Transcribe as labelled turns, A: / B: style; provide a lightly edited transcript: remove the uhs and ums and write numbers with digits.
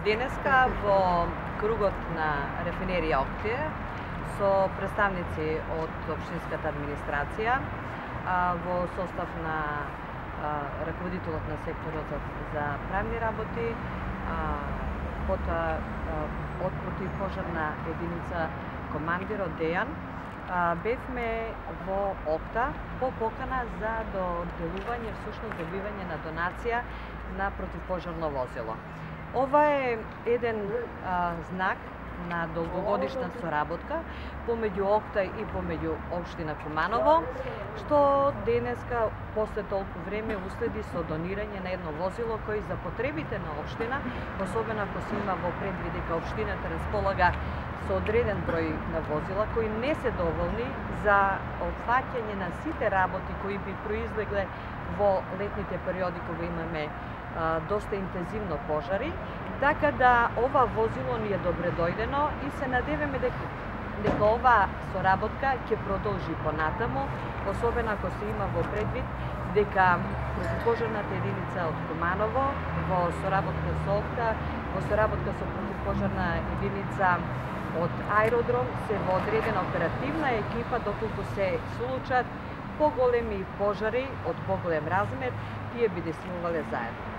A: Денеска во кругот на рафинерија Октија со представници од општинската администрација во состав на раководителот на секторот за правни работи, потоа од противпожарна единица командирот Дејан, бевме во Окта по покана за доделување, всушност добивање на донација на противпожарно возило. Ова е еден знак на долгогодишна соработка помеѓу Окта и помеѓу општина Куманово, што денеска после толку време уследи со донирање на едно возило кој за потребите на општина, особено ако се има во предвид дека општината располага со одреден број на возила кои не се доволни за опфаќање на сите работи кои би произлегле во летните периоди кога имаме доста интензивно пожари, така да ова возило ни е добре дојдено и се надеваме дека ова соработка ќе продолжи понатаму, особено ако се има во предвид дека противпожарната единица од Куманово во соработка со Окта, во соработка со противпожарна единица од Аеродром се во одредена оперативна екипа доколку се случат поголеми пожари од поголем размер, тие би действувале заедно.